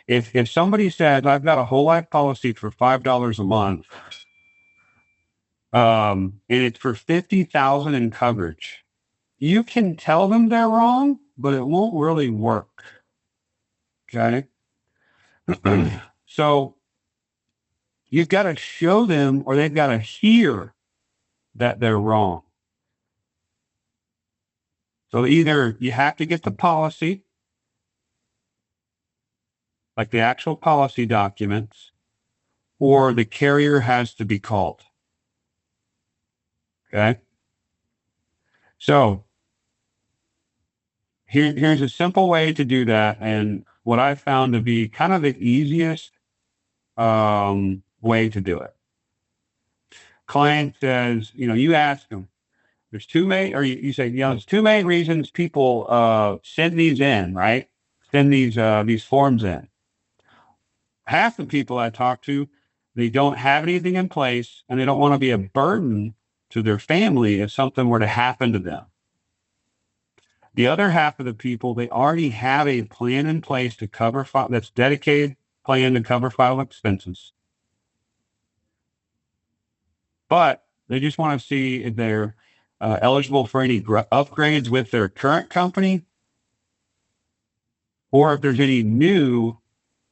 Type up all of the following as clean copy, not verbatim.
If somebody says, I've got a whole life policy for $5 a month, and it's for 50,000 in coverage, you can tell them they're wrong, but it won't really work. Okay. So you've got to show them, or they've got to hear that they're wrong. So either you have to get the policy, like the actual policy documents, or the carrier has to be called. Okay. So here's a simple way to do that. And what I found to be kind of the easiest way to do it. Client says, you ask them, there's two main, or you say, there's two main reasons people send these in, right? Send these forms in. Half the people I talk to, they don't have anything in place and they don't want to be a burden to their family if something were to happen to them. The other half of the people, they already have a plan in place to cover that's dedicated plan to cover final expenses. But they just want to see if they're eligible for any upgrades with their current company, or if there's any new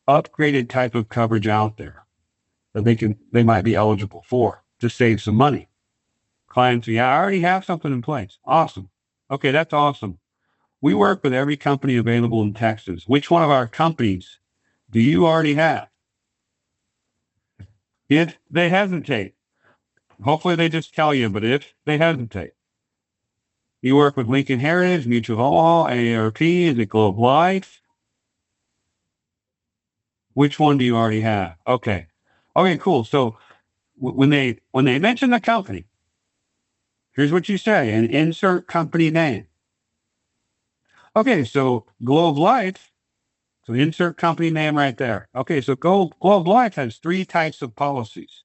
upgraded type of coverage out there that they might be eligible for to save some money. Clients, I already have something in place. Awesome. Okay, that's awesome. We work with every company available in Texas. Which one of our companies do you already have? If they hesitate, hopefully they just tell you, but if they hesitate, you work with Lincoln Heritage, Mutual Omaha, AARP, is it Globe Life? Which one do you already have? Okay. Okay, cool. So when they mention the company, here's what you say, and insert company name. Okay, so Globe Life, so insert company name right there. Okay, so Globe Life has three types of policies: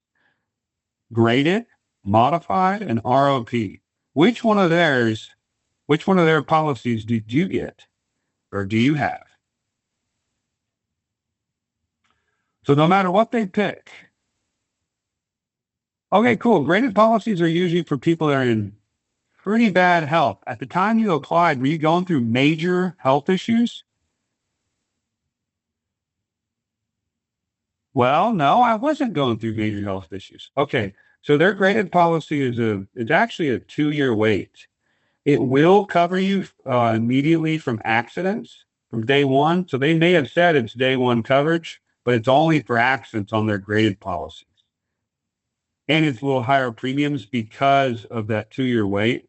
graded, modified, and ROP. Which one of their policies did you get, or do you have? So no matter what they pick, okay, cool. Graded policies are usually for people that are in pretty bad health. At the time you applied, were you going through major health issues? Well, no, I wasn't going through major health issues. Okay, so their graded policy is actually a 2-year wait. It will cover you immediately from accidents from day one. So they may have said it's day one coverage, but it's only for accidents on their graded policies. And it's a little higher premiums because of that 2-year wait.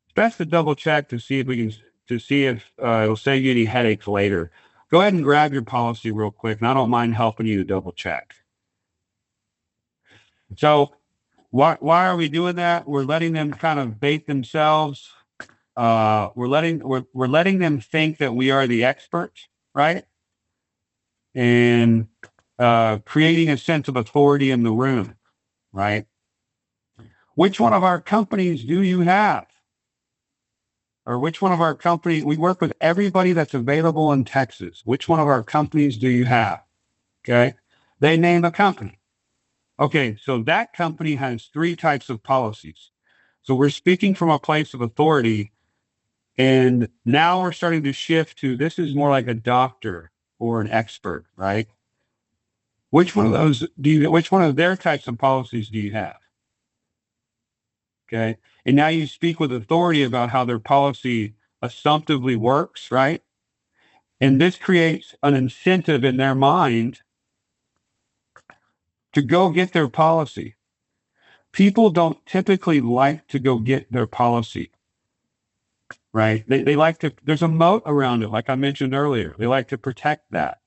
It's best to double check to see if it'll save you any headaches later. Go ahead and grab your policy real quick, and I don't mind helping you to double check. So why are we doing that? We're letting them kind of bait themselves. We're letting them think that we are the experts, right? And creating a sense of authority in the room, right? Which one of our companies do you have? Or which one of our companies? We work with everybody that's available in Texas. Which one of our companies do you have? Okay. They name a company. Okay. So that company has three types of policies. So we're speaking from a place of authority. And now we're starting to shift to this is more like a doctor or an expert, right? Which one of those which one of their types of policies do you have? Okay. And now you speak with authority about how their policy assumptively works, right? And this creates an incentive in their mind to go get their policy. People don't typically like to go get their policy, right? They like to, there's a moat around it, like I mentioned earlier. They like to protect that.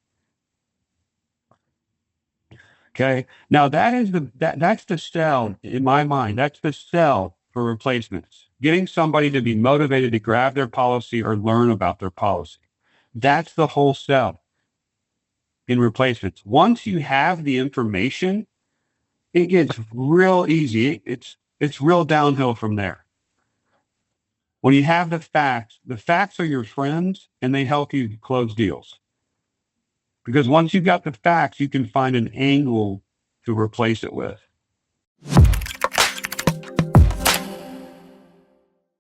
Okay. Now that's the sell in my mind. That's the sell for replacements. Getting somebody to be motivated to grab their policy or learn about their policy. That's the whole sell in replacements. Once you have the information, it gets real easy. It's real downhill from there. When you have the facts are your friends and they help you close deals. Because once you've got the facts, you can find an angle to replace it with.